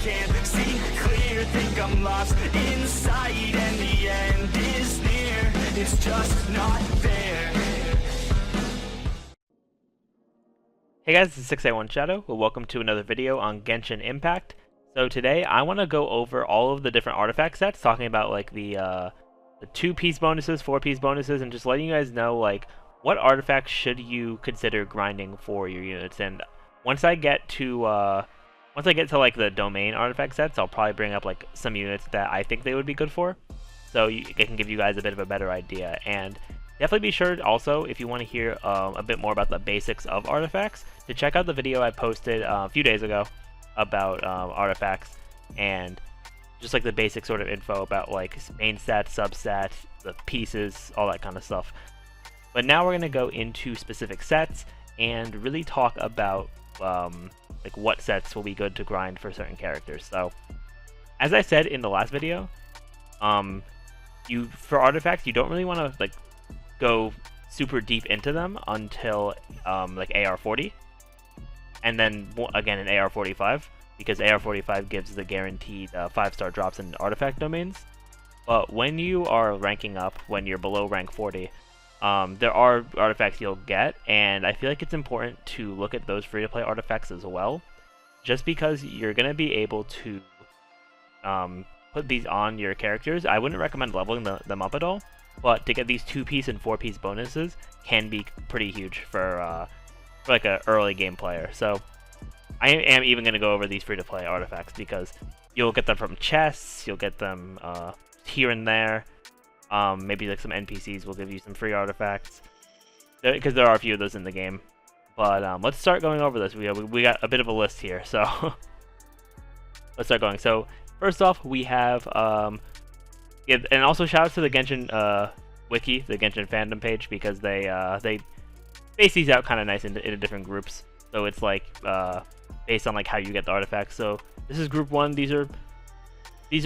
can't see clear, think I'm lost inside, and the end is near, it's just not there. Hey guys, this is 681 Shadow. Well, welcome to another video on Genshin Impact. So today I want to go over all of the different artifact sets, talking about like the 2-piece bonuses, 4-piece bonuses, and just letting you guys know like what artifacts should you consider grinding for your units. And once I get to like the domain artifact sets, I'll probably bring up like some units that I think they would be good for, so it can give you guys a bit of a better idea. And definitely be sure also, if you want to hear a bit more about the basics of artifacts, to check out the video I posted a few days ago about artifacts and just like the basic sort of info about like main stats, substats, the pieces, all that kind of stuff. But now we're going to go into specific sets and really talk about like what sets will be good to grind for certain characters. So as I said in the last video, for artifacts you don't really want to like go super deep into them until like AR40, and then again in AR45, because AR45 gives the guaranteed 5-star drops in artifact domains. But when you are ranking up, when you're below rank 40, there are artifacts you'll get, and I feel like it's important to look at those free-to-play artifacts as well, just because you're going to be able to put these on your characters. I wouldn't recommend leveling them up at all, but to get these 2-piece and 4-piece bonuses can be pretty huge for like an early game player. So I am even going to go over these free-to-play artifacts because you'll get them from chests, you'll get them here and there. Maybe like some NPCs will give you some free artifacts, because there are a few of those in the game. But let's start going over this. We got a bit of a list here, so let's start going. So first off, we have yeah, and also shout out to the Genshin wiki, the Genshin fandom page, because they space these out kind of nice into different groups. So it's like based on like how you get the artifacts. So this is group 1. These are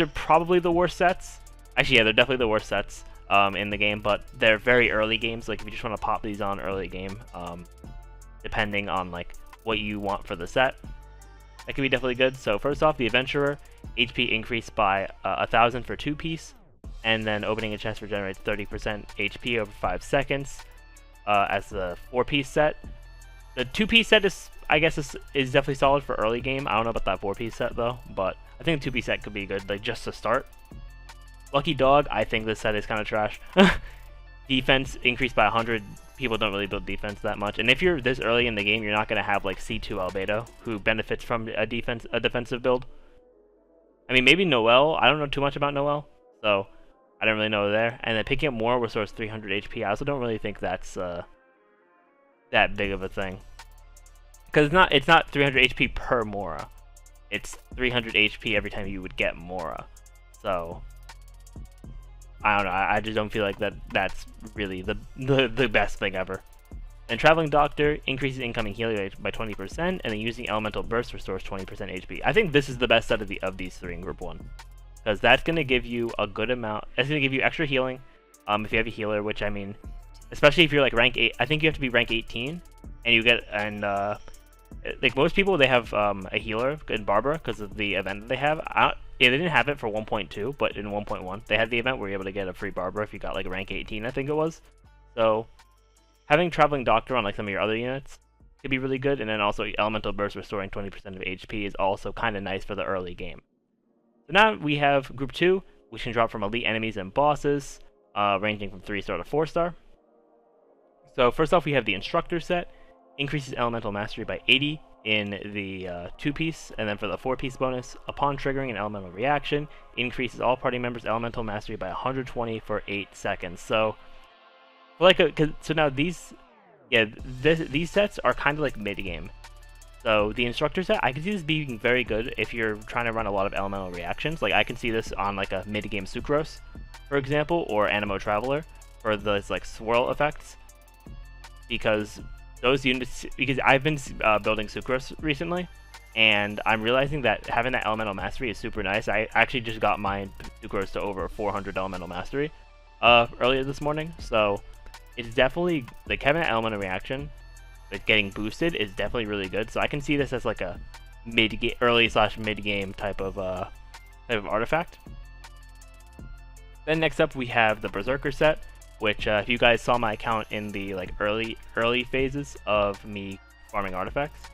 probably the worst sets. Actually, yeah, they're definitely the worst sets in the game, but they're very early games. Like if you just want to pop these on early game, depending on like what you want for the set, that could be definitely good. So first off, the Adventurer, HP increased by 1,000 for 2-piece, and then opening a chest regenerates 30% HP over 5 seconds. As the 4-piece set, the 2-piece set is, I guess, is definitely solid for early game. I don't know about that 4-piece set though, but I think the 2-piece set could be good, like just to start. Lucky Dog, I think this set is kind of trash. Defense increased by 100. People don't really build defense that much, and if you're this early in the game, you're not going to have like C2 Albedo, who benefits from a defensive build. I mean, maybe Noelle. I don't know too much about Noelle, so I don't really know there. And then picking up more restores 300 HP. I also don't really think that's that big of a thing, because it's not 300 HP per Mora. It's 300 HP every time you would get Mora. So I don't know. I just don't feel like that's really the best thing ever. And Traveling Doctor increases incoming healing rate by 20%, and then using Elemental Burst restores 20% HP. I think this is the best set of these 3 in Group 1, because that's going to give you a good amount. It's going to give you extra healing if you have a healer, which, I mean, especially if you're like rank 8. I think you have to be rank 18, and you get, and like most people, they have a healer in Barbara because of the event that they have. Yeah, they didn't have it for 1.2, but in 1.1 they had the event where you're able to get a free Barbara if you got like rank 18, I think it was. So having Traveling Doctor on like some of your other units could be really good, and then also Elemental Burst restoring 20% of HP is also kind of nice for the early game. So now we have Group 2, which can drop from elite enemies and bosses, ranging from 3-star to 4-star. So first off, we have the Instructor set, increases Elemental Mastery by 80 in the 2-piece, and then for the 4-piece bonus, upon triggering an elemental reaction, increases all party members' elemental mastery by 120 for 8 seconds. So, so now these sets are kind of like mid-game. So the Instructor set, I can see this being very good if you're trying to run a lot of elemental reactions. Like I can see this on like a mid-game Sucrose, for example, or Animo Traveler for those like swirl effects, because those units, because I've been building Sucrose recently, and I'm realizing that having that elemental mastery is super nice. I actually just got my Sucrose to over 400 elemental mastery earlier this morning, so it's definitely, like, having that elemental reaction, like getting boosted, is definitely really good. So I can see this as like a early/mid game type of artifact. Then next up we have the Berserker set, which if you guys saw my account in the like early phases of me farming artifacts,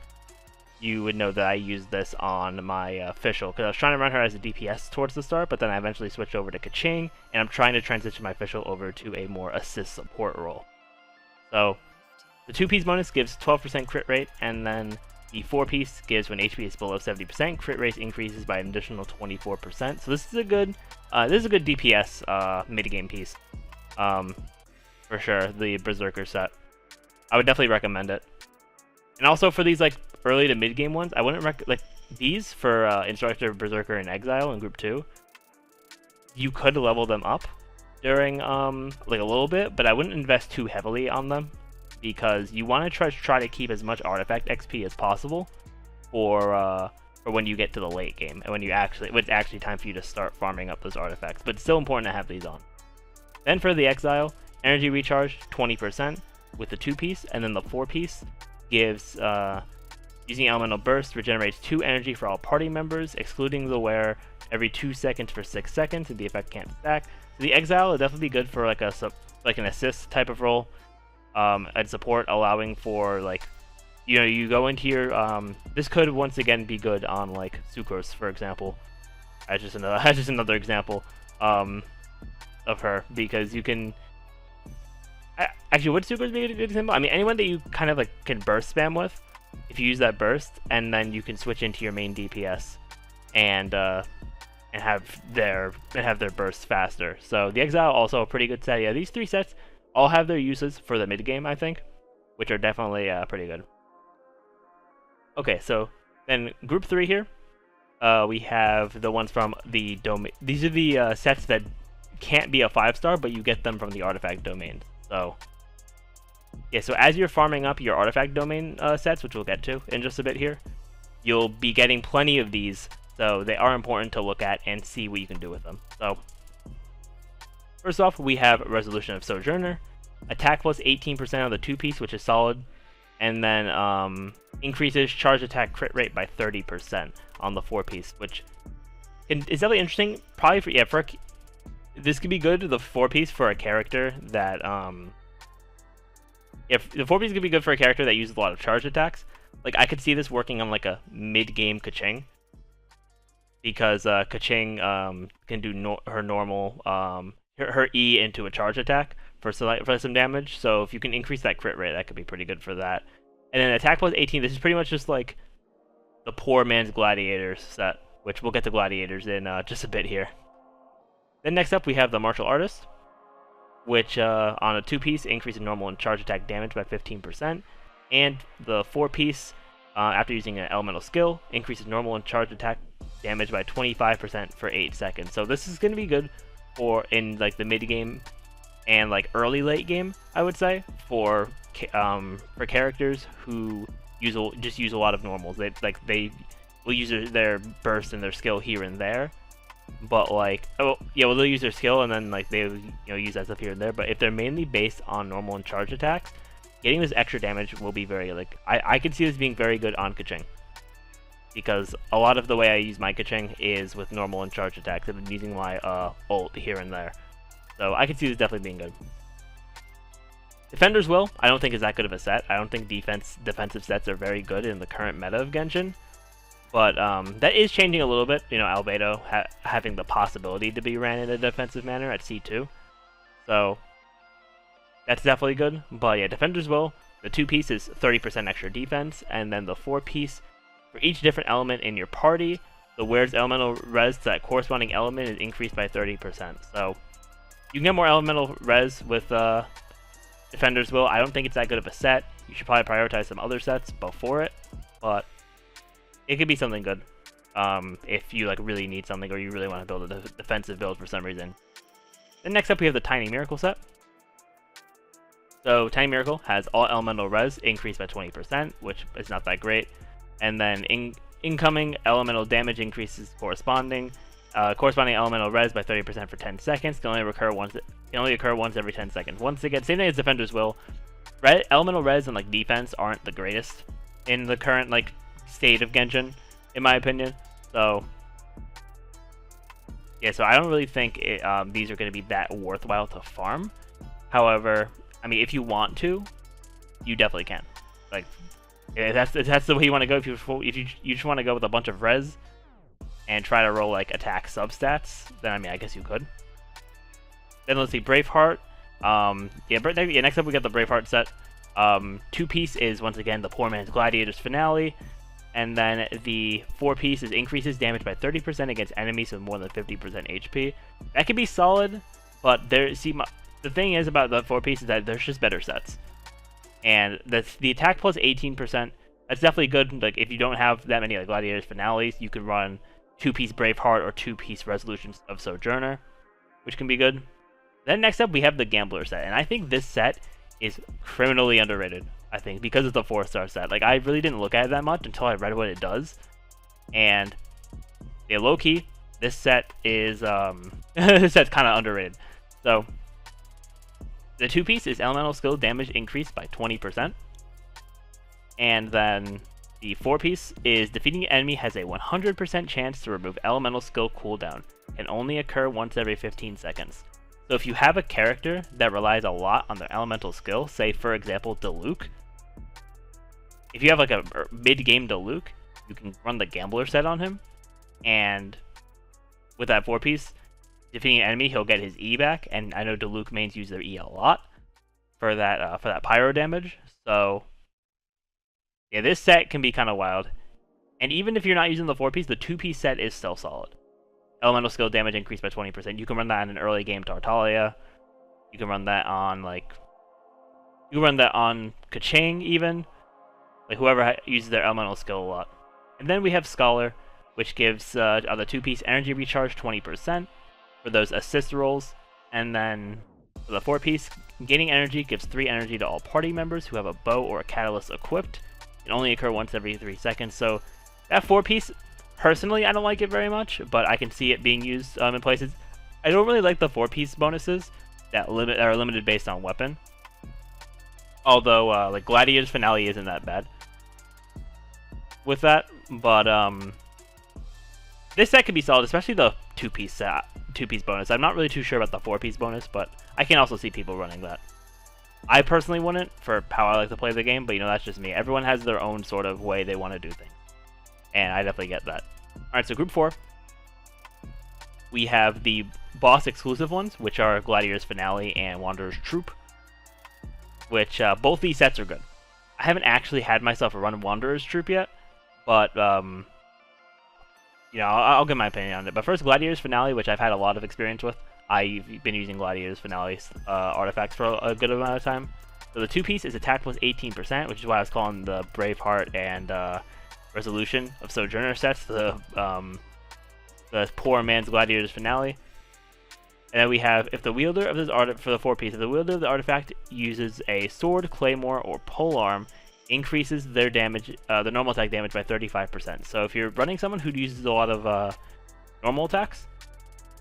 you would know that I used this on my official, because I was trying to run her as a DPS towards the start, but then I eventually switched over to Kaching, and I'm trying to transition my official over to a more assist support role. So the 2-piece bonus gives 12% crit rate, and then the 4-piece gives when HP is below 70%, crit rate increases by an additional 24%. So this is a good DPS mid-game piece, for sure. The Berserker set, I would definitely recommend it. And also for these like early to mid-game ones, I wouldn't like these for Instructor, Berserker, and Exile in Group 2. You could level them up during like a little bit, but I wouldn't invest too heavily on them, because you want to try to keep as much artifact XP as possible for when you get to the late game, and when it's actually time for you to start farming up those artifacts. But it's still important to have these on. Then for the Exile, energy recharge 20% with the 2-piece, and then the 4-piece gives using Elemental Burst regenerates 2 energy for all party members, excluding the wearer, every 2 seconds for 6 seconds, and the effect can't stack. So the Exile will definitely be good for like an assist type of role. And support, allowing for like, you know, you go into your this could once again be good on like Sucrose, for example, as just another example of her, because you can actually, would Sucrose be a good example? I mean, anyone that you kind of like can burst spam with, if you use that burst, and then you can switch into your main DPS and have their burst faster. So the Exile also a pretty good set. Yeah, these 3 sets all have their uses for the mid game, I think, which are definitely pretty good. Okay, so then Group 3 here, we have the ones from the domain. These are the sets that can't be a 5-star, but you get them from the artifact domain. So yeah, so as you're farming up your artifact domain sets, which we'll get to in just a bit here, you'll be getting plenty of these, so they are important to look at and see what you can do with them. So first off, we have Resolution of Sojourner. Attack plus 18% on the 2-piece, which is solid. And then increases charge attack crit rate by 30% on the 4-piece, which is definitely interesting. Probably for this could be good, the 4-piece, for a character that if the 4-piece could be good for a character that uses a lot of charge attacks. Like I could see this working on like a mid-game Kaching, because Kaching can do her normal her E into a charge attack for some damage. So if you can increase that crit rate, that could be pretty good for that. And then attack plus 18, this is pretty much just like the poor man's Gladiators set, which we'll get to Gladiators in just a bit here. Then next up we have the Martial Artist, which on a 2-piece increases normal and charge attack damage by 15%, and the 4-piece after using an elemental skill increases normal and charge attack damage by 25% for 8 seconds. So this is going to be good for in like the mid game and like early late game, I would say, for characters who just use a lot of normals. They will use their burst and their skill here and there, but like they'll use their skill and then like they use that stuff here and there. But if they're mainly based on normal and charge attacks, getting this extra damage will be very like I can see this being very good on Kaching, because a lot of the way I use my Kaching is with normal and charge attacks. I've been using my ult here and there, so I can see this definitely being good. Defender's Will, I don't think is that good of a set. I don't think defensive sets are very good in the current meta of Genshin, but that is changing a little bit. You know, Albedo having the possibility to be ran in a defensive manner at C2, so that's definitely good. But yeah, Defender's Will, the 2-piece is 30% extra defense, and then the 4-piece, for each different element in your party, the wearer's elemental res to that corresponding element is increased by 30%. So you can get more elemental res with Defender's Will. I don't think it's that good of a set. You should probably prioritize some other sets before it, but it could be something good if you like really need something, or you really want to build a defensive build for some reason. Then next up we have the Tiny Miracle set. So Tiny Miracle has all elemental res increased by 20%, which is not that great. And then incoming elemental damage increases corresponding elemental res by 30% for 10 seconds. Can only occur once every 10 seconds. Once again, same thing as Defender's Will. Elemental res and like defense aren't the greatest in the current like state of Genshin. in my opinion. So yeah, so I don't really think these are going to be that worthwhile to farm. However, I mean, if you want to, you definitely can. Like, if that's the way you want to go. If you just want to go with a bunch of res and try to roll like attack substats, then I mean, I guess you could. Then let's see, Braveheart. Next up we got the Braveheart set. 2-piece is once again the poor man's Gladiators Finale. And then the 4-piece is increases damage by 30% against enemies with more than 50% HP. That could be solid, but the thing is about the 4-piece is that there's just better sets. And the attack plus 18%, that's definitely good. Like, if you don't have that many like Gladiators Finales, you could run 2-piece Braveheart or 2-piece Resolutions of Sojourner, which can be good. Then next up we have the Gambler set, and I think this set is criminally underrated. I think because it's a 4-star set. Like, I really didn't look at it that much until I read what it does, and yeah, low key, this set is this set's kind of underrated. So the 2-piece is elemental skill damage increased by 20%, and then the 4-piece is defeating an enemy has a 100% chance to remove elemental skill cooldown. Can only occur once every 15 seconds. So if you have a character that relies a lot on their elemental skill, say for example Diluc, if you have like a mid-game Diluc, you can run the Gambler set on him, and with that 4-piece, defeating an enemy, he'll get his E back, and I know Diluc mains use their E a lot for that pyro damage. So yeah, this set can be kind of wild. And even if you're not using the 4-piece, the 2-piece set is still solid. Elemental skill damage increased by 20%. You can run that in an early game Tartaglia. You can run that on Kaching even. Like whoever uses their elemental skill a lot. And then we have Scholar, which gives the 2-piece energy recharge 20% for those assist rolls. And then for the 4-piece, gaining energy gives 3 energy to all party members who have a bow or a catalyst equipped. It only occur once every 3 seconds. So that 4-piece, personally, I don't like it very much, but I can see it being used in places. I don't really like the 4-piece bonuses that are limited based on weapon. Although, like Gladiators Finale isn't that bad with that, but this set could be solid, especially the 2-piece bonus. I'm not really too sure about the 4-piece bonus, but I can also see people running that. I personally wouldn't for how I like to play the game, but you know, that's just me. Everyone has their own sort of way they want to do things, and I definitely get that. Alright, so Group 4. We have the boss exclusive ones, which are Gladiators Finale and Wanderer's Troop, which both these sets are good. I haven't actually had myself a run of Wanderer's Troop yet, but you know, I'll give my opinion on it. But first, Gladiators Finale, which I've had a lot of experience with. I've been using Gladiators Finale artifacts for a good amount of time. So the 2-piece is attack plus 18%, which is why I was calling the Braveheart and Resolution of Sojourner sets the poor man's Gladiators Finale. And then we have, if the wielder of this for the 4-piece, if the wielder of the artifact uses a sword, claymore, or polearm, increases their damage, the normal attack damage by 35%. So if you're running someone who uses a lot of normal attacks,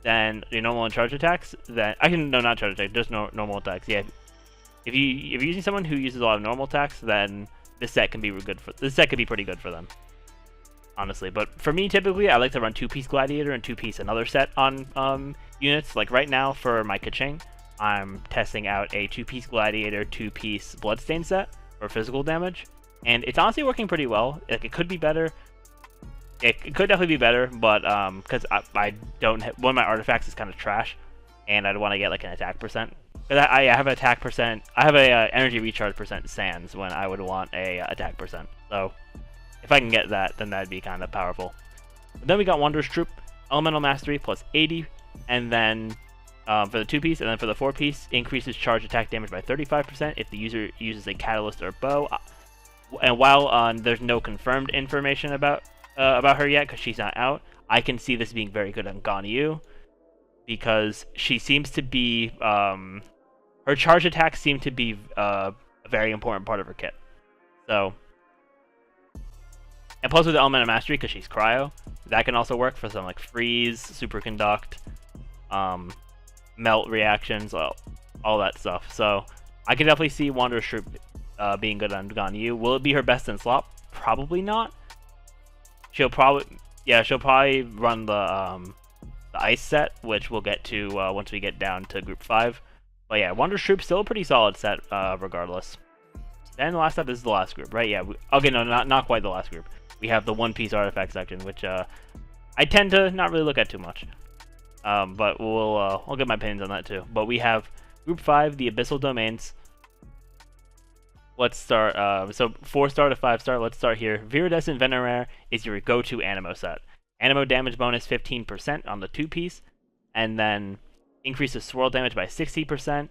then your normal and charge attacks, then not charge attacks, just normal attacks. Yeah, if you're using someone who uses a lot of normal attacks, then this set can be pretty good for them, honestly. But for me, typically, I like to run 2-piece Gladiator and 2-piece another set on units. Like right now for my Kaching, I'm testing out a 2-piece Gladiator, 2-piece Bloodstained set for physical damage, and it's honestly working pretty well. Like, it could be better. It could definitely be better, but because I don't one of my artifacts is kind of trash, and I'd want to get like an attack percent. Because I have an attack percent, I have a energy recharge percent sans when I would want a attack percent. So if I can get that, then that'd be kind of powerful. But then we got Wondrous Troop, Elemental Mastery plus 80, and then for the 2-piece, and then for the 4-piece, increases charge attack damage by 35% if the user uses a catalyst or bow. And while there's no confirmed information about her yet, because she's not out, I can see this being very good on Ganyu, because she seems to be her charge attacks seem to be a very important part of her kit. So, and plus with the Elemental Mastery, because she's cryo, that can also work for some like freeze, superconduct, melt reactions, all that stuff. So I can definitely see Wanderer's Troop being good on Ganyu. Will it be her best in slot? Probably not. she'll probably run the ice set, which we'll get to once we get down to Group 5. But yeah, Wondrous Troop's still a pretty solid set, regardless. Then the last up is the last group, right? Yeah. Okay, no, not quite the last group. We have the One Piece artifact section, which I tend to not really look at too much. But I'll get my opinions on that too. But we have Group 5, the Abyssal Domains. Let's start. So 4-star to 5-star. Let's start here. Viridescent Venoraire is your go-to Animo set. Animo damage bonus 15% on the 2-piece, and then increases swirl damage by 60%.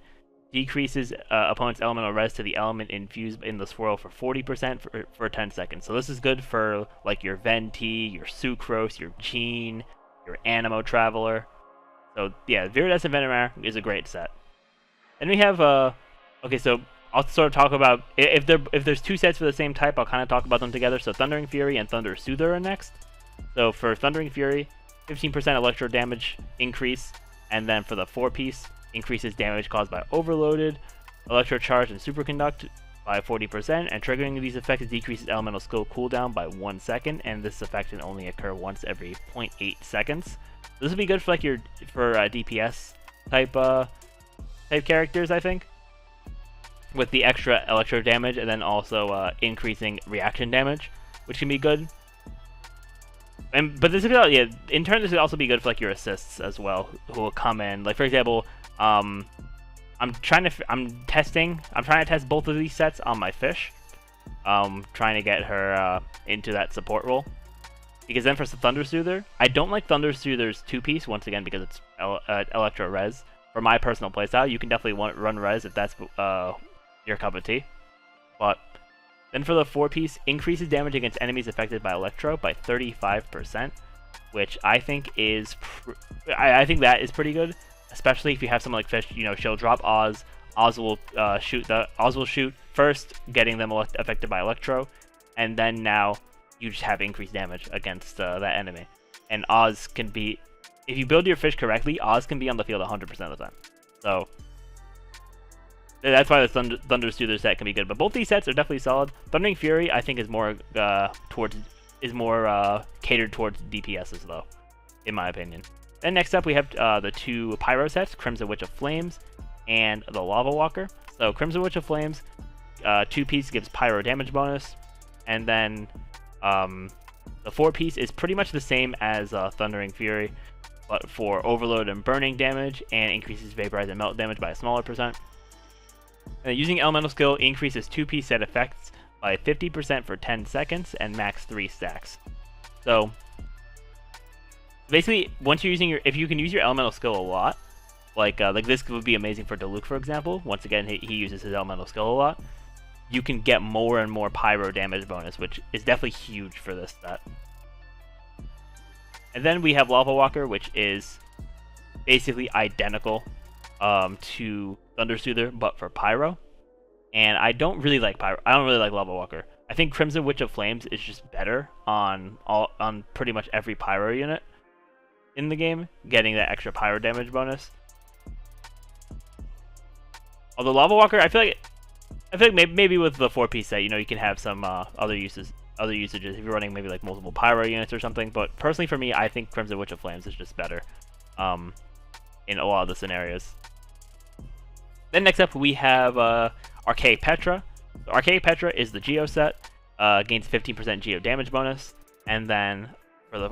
Decreases opponent's elemental res to the element infused in the swirl for 40% for 10 seconds. So this is good for like your Venti, your Sucrose, your Gene, your Animo Traveler. So yeah, Viridescent Venoraire is a great set. Then we have okay, so I'll sort of talk about if there's two sets for the same type, I'll kind of talk about them together. So Thundering Fury and Thunder Soother are next. So for Thundering Fury, 15% electro damage increase, and then for the 4-piece, increases damage caused by Overloaded, Electro Charge, and Superconduct by 40%, and triggering these effects decreases elemental skill cooldown by 1 second, and this effect can only occur once every 0.8 seconds. So this would be good for like DPS type characters, I think, with the extra electro damage, and then also increasing reaction damage, which can be good. But this could, in turn, this could also be good for like your assists as well, who will come in. Like for example, I'm trying to test both of these sets on my fish. Trying to get her into that support role. Because then for the Thunder Soother, I don't like Thunder Soother's 2-piece once again because it's Electro Res. For my personal playstyle, you can definitely run Res if that's your cup of tea. But then for the 4-piece, increases damage against enemies affected by Electro by 35%, which I think is I think that is pretty good, especially if you have someone like Fish. You know, she'll drop Oz. Oz will shoot first, getting them affected by Electro, and then now you just have increased damage against that enemy. And Oz can be, if you build your Fish correctly, Oz can be on the field 100% of the time. So that's why the Thunder Soother set can be good. But both these sets are definitely solid. Thundering Fury, I think, is more catered towards DPSs, though, in my opinion. Then next up, we have the two Pyro sets, Crimson Witch of Flames and the Lava Walker. So Crimson Witch of Flames, 2-piece gives Pyro damage bonus, and then the 4-piece is pretty much the same as Thundering Fury, but for Overload and Burning damage, and increases Vaporize and Melt damage by a smaller percent. And using Elemental Skill increases 2-piece set effects by 50% for 10 seconds and max 3 stacks. So basically, once you're using if you can use your Elemental Skill a lot, like this would be amazing for Diluc, for example. Once again, he uses his Elemental Skill a lot. You can get more and more Pyro damage bonus, which is definitely huge for this set. And then we have Lava Walker, which is basically identical to Thunder Soother, but for Pyro. And I don't really like Pyro. I don't really like Lava Walker. I think Crimson Witch of Flames is just better on pretty much every Pyro unit in the game, getting that extra Pyro damage bonus. Although Lava Walker, I feel like maybe with the 4-piece set, you can have some other usages if you're running maybe like multiple Pyro units or something. But personally, for me, I think Crimson Witch of Flames is just better in a lot of the scenarios. Then next up, we have Archaic Petra. So Archaic Petra is the Geo set, gains 15% Geo damage bonus, and then for the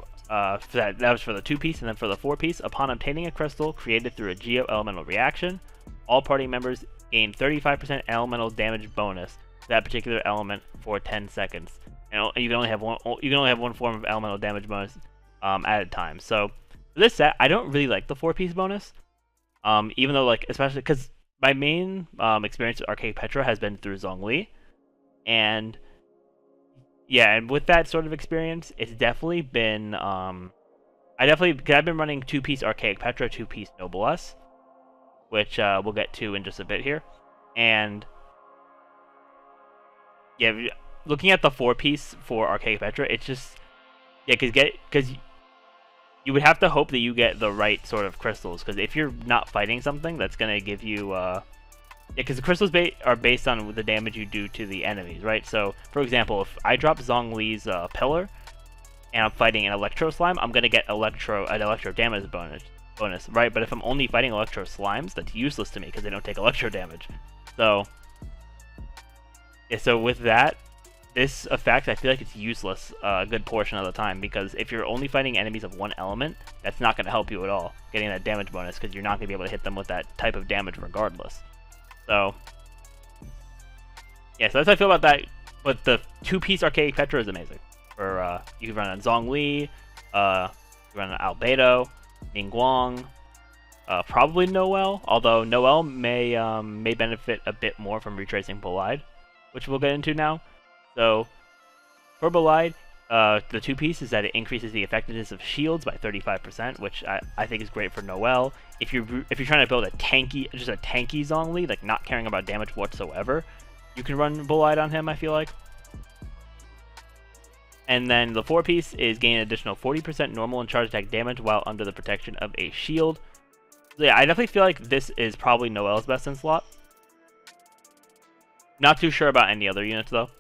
that was for the 2-piece, and then for the 4-piece, upon obtaining a crystal created through a Geo elemental reaction, all party members gain 35% elemental damage bonus to that particular element for 10 seconds, and you can only have one form of elemental damage bonus at a time. So for this set, I don't really like the 4-piece bonus, even though especially because my main experience with Archaic Petra has been through Zhongli, and yeah, and with that sort of experience, it's definitely been because I've been running 2-piece Archaic Petra, 2-piece Noblesse, which we'll get to in just a bit here, and yeah, looking at the 4-piece for Archaic Petra, it's just because you would have to hope that you get the right sort of crystals, because if you're not fighting something that's going to give you because the crystals are based on the damage you do to the enemies, right? So for example, if I drop Zhongli's pillar, and I'm fighting an Electro Slime, I'm gonna get an Electro damage bonus, right? But if I'm only fighting Electro Slimes, that's useless to me because they don't take Electro damage. So, yeah, so with that, this effect, I feel like it's useless a good portion of the time, because if you're only fighting enemies of one element, that's not going to help you at all, getting that damage bonus, because you're not going to be able to hit them with that type of damage regardless. So, yeah, so that's how I feel about that. But the 2-piece Archaic Petra is amazing. For you can run on Zhongli, you can run on Albedo, Ningguang, probably Noelle, although Noelle may benefit a bit more from Retracing Bullet, which we'll get into now. So, Herbalide, the 2-piece is that it increases the effectiveness of shields by 35%, which I think is great for Noelle. If you're trying to build a tanky Zhongli, like not caring about damage whatsoever, you can run Bullet on him, I feel like. And then the 4-piece is gain an additional 40% normal and charge attack damage while under the protection of a shield. So yeah, I definitely feel like this is probably Noelle's best in slot. Not too sure about any other units though.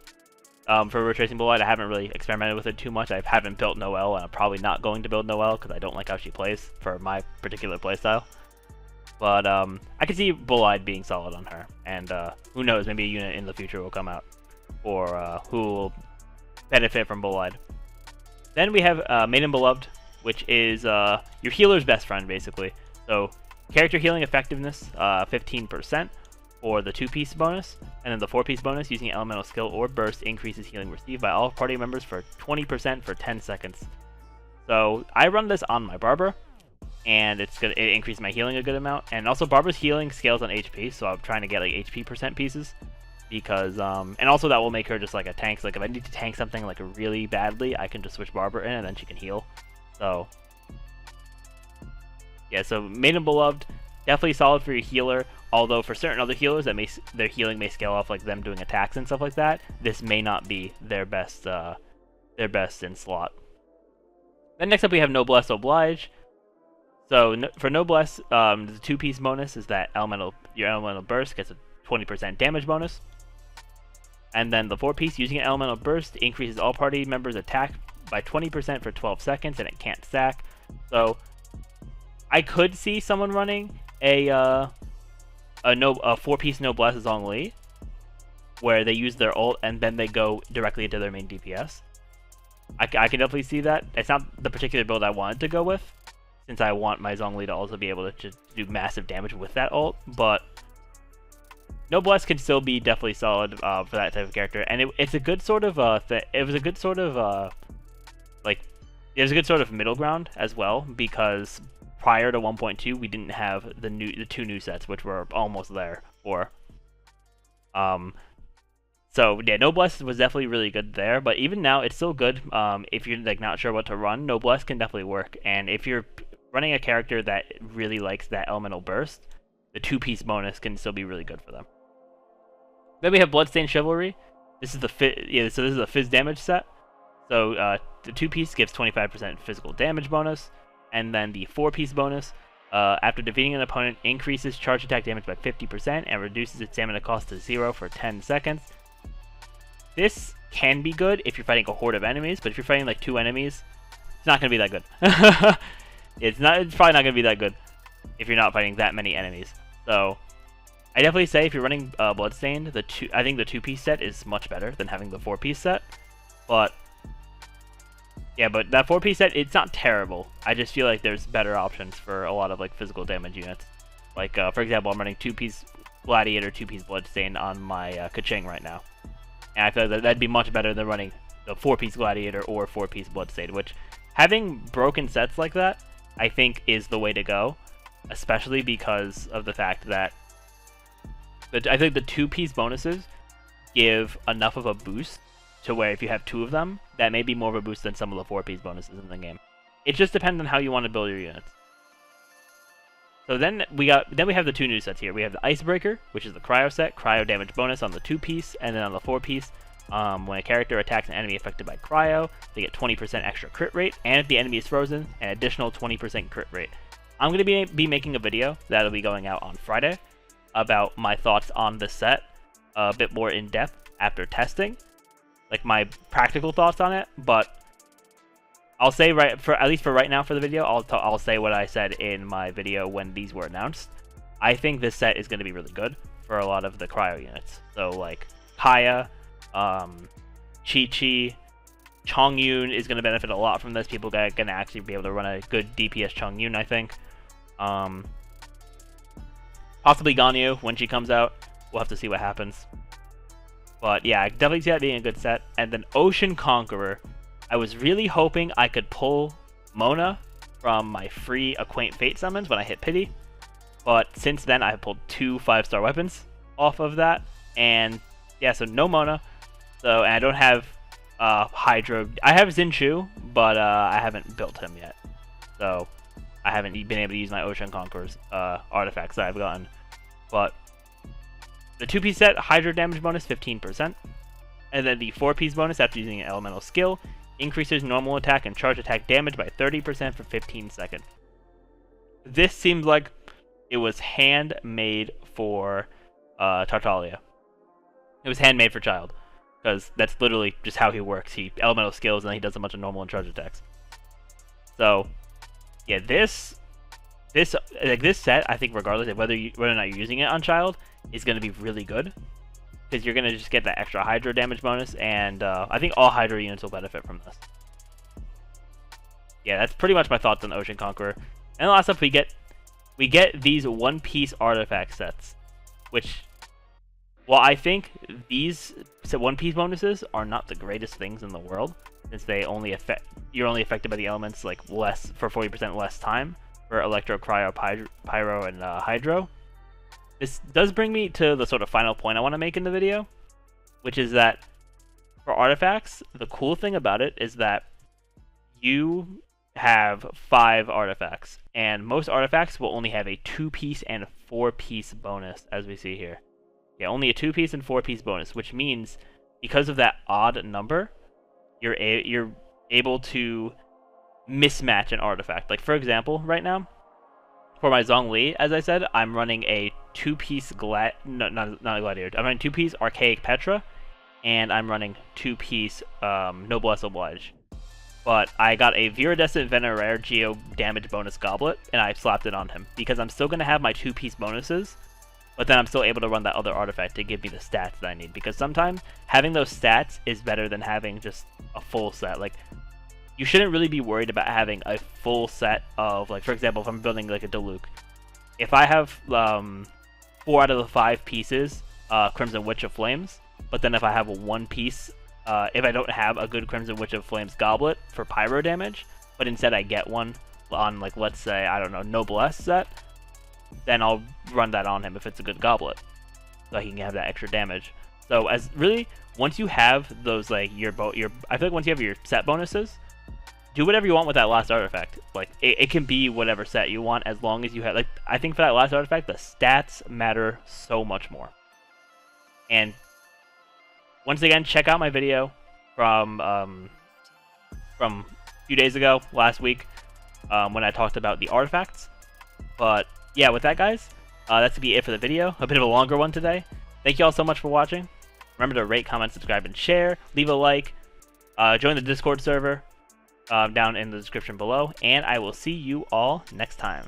For Retracing Bullet, I haven't really experimented with it too much. I haven't built Noelle, and I'm probably not going to build Noelle because I don't like how she plays for my particular playstyle. But I can see Bullet being solid on her, and who knows, maybe a unit in the future will come out, or who will benefit from Bullet. Then we have Maiden Beloved, which is your healer's best friend, basically. So character healing effectiveness, 15%. For the 2-piece bonus, and then the 4-piece bonus using elemental skill or burst increases healing received by all party members for 20% for 10 seconds. So I run this on my Barber, and it increases my healing a good amount, and also Barber's healing scales on HP, so I'm trying to get like HP percent pieces, because and also that will make her just like a tank. So like if I need to tank something like really badly, I can just switch Barber in and then she can heal. So yeah, so Maiden Beloved, definitely solid for your healer. Although for certain other healers, their healing may scale off, like them doing attacks and stuff like that. This may not be their best in slot. Then next up we have Bless Oblige. So for Bless, the 2-piece bonus is that your elemental burst gets a 20% damage bonus, and then the 4-piece using an elemental burst increases all party members' attack by 20% for 12 seconds, and it can't stack. So I could see someone running a 4-piece Noblesse Zhongli, where they use their ult and then they go directly into their main DPS. I can definitely see that. It's not the particular build I wanted to go with, since I want my Zhongli to also be able to do massive damage with that ult, but Noblesse can still be definitely solid for that type of character, and it's a good sort of middle ground as well, because prior to 1.2, we didn't have the 2 new sets, which were almost there for. So yeah, Noblesse was definitely really good there, but even now it's still good. If you're like not sure what to run, Noblesse can definitely work. And if you're running a character that really likes that elemental burst, the 2-piece bonus can still be really good for them. Then we have Bloodstained Chivalry. This is the this is a phys damage set. So the 2-piece gives 25% physical damage bonus. And then the 4-piece bonus, after defeating an opponent, increases charge attack damage by 50% and reduces its stamina cost to 0 for 10 seconds. This can be good if you're fighting a horde of enemies, but if you're fighting like 2 enemies, it's not going to be that good. It's probably not going to be that good if you're not fighting that many enemies. So I definitely say if you're running Bloodstained, I think the 2-piece set is much better than having the 4-piece set. But yeah, but that 4-piece set, it's not terrible. I just feel like there's better options for a lot of like physical damage units. Like for example, I'm running 2-piece Gladiator, 2-piece Bloodstained on my Kaching right now, and I feel like that'd be much better than running the 4-piece Gladiator or 4-piece Bloodstained. Which, having broken sets like that, I think is the way to go, especially because of the fact that I think the 2-piece bonuses give enough of a boost to where if you have 2 of them, that may be more of a boost than some of the 4-piece bonuses in the game. It just depends on how you want to build your units. So then we have the 2 new sets here. We have the Icebreaker, which is the Cryo set, Cryo damage bonus on the 2-piece, and then on the 4-piece, when a character attacks an enemy affected by Cryo, they get 20% extra crit rate, and if the enemy is frozen, an additional 20% crit rate. I'm going to be making a video that'll be going out on Friday about my thoughts on the set, a bit more in depth after testing, like my practical thoughts on it. But I'll say at least for right now for the video, I'll say what I said in my video when these were announced. I think this set is going to be really good for a lot of the cryo units. So like Kaya, Chi-Chi, Chongyun is going to benefit a lot from this. People are going to actually be able to run a good DPS Chongyun, I think. Possibly Ganyu when she comes out. We'll have to see what happens. But yeah, I definitely see that being a good set. And then Ocean Conqueror. I was really hoping I could pull Mona from my free Acquaint Fate summons when I hit Pity. But since then, I have pulled 2 5-star weapons off of that. And yeah, so no Mona. So, and I don't have Hydro. I have Zinchu, but I haven't built him yet. So I haven't been able to use my Ocean Conqueror's artifacts that I've gotten. But the 2-piece set, Hydro damage bonus 15%. And then the 4-piece bonus after using an elemental skill increases normal attack and charge attack damage by 30% for 15 seconds. This seems like it was handmade for Tartaglia. It was handmade for Child, because that's literally just how he works. He elemental skills and then he does a bunch of normal and charge attacks. So yeah, this set, I think regardless of whether or not you're using it on Child, is going to be really good. Because you're going to just get that extra Hydro damage bonus, and I think all Hydro units will benefit from this. Yeah, that's pretty much my thoughts on Ocean Conqueror. And last up, we get these 1-piece artifact sets, which, well, I think these 1-piece bonuses are not the greatest things in the world, since you're only affected by the elements like less for 40% less time for Electro, Cryo, Pyro, and Hydro. This does bring me to the sort of final point I want to make in the video, which is that for artifacts, the cool thing about it is that you have 5 artifacts, and most artifacts will only have a 2-piece and 4-piece bonus, as we see here. Yeah, only a 2-piece and 4-piece bonus, which means because of that odd number, you're able to mismatch an artifact. Like for example, right now, for my Zhongli, as I said, I'm running a 2-piece not a Gladiator. I'm running 2-piece Archaic Petra, and I'm running 2-piece Bless Oblige. But I got a Viridescent Venoraire Geo damage bonus goblet, and I slapped it on him because I'm still going to have my 2-piece bonuses, but then I'm still able to run that other artifact to give me the stats that I need. Because sometimes having those stats is better than having just a full set. Like, you shouldn't really be worried about having a full set of, like, for example, if I'm building like a Diluc, if I have 4 out of the 5 pieces Crimson Witch of Flames, but then if I have a 1-piece, if I don't have a good Crimson Witch of Flames goblet for pyro damage, but instead I get one on, like, let's say, I don't know, Noblesse set, then I'll run that on him if it's a good goblet, so he can have that extra damage. So as really, once you have those, like, I feel like once you have your set bonuses, do whatever you want with that last artifact. Like, it can be whatever set you want as long as you have, like, I think for that last artifact, the stats matter so much more. And once again, check out my video from a few days ago, last week, when I talked about the artifacts. But yeah, with that, guys, that's gonna be it for the video. A bit of a longer one today. Thank you all so much for watching. Remember to rate, comment, subscribe, and share. Leave a like. Join the Discord server down in the description below. And I will see you all next time.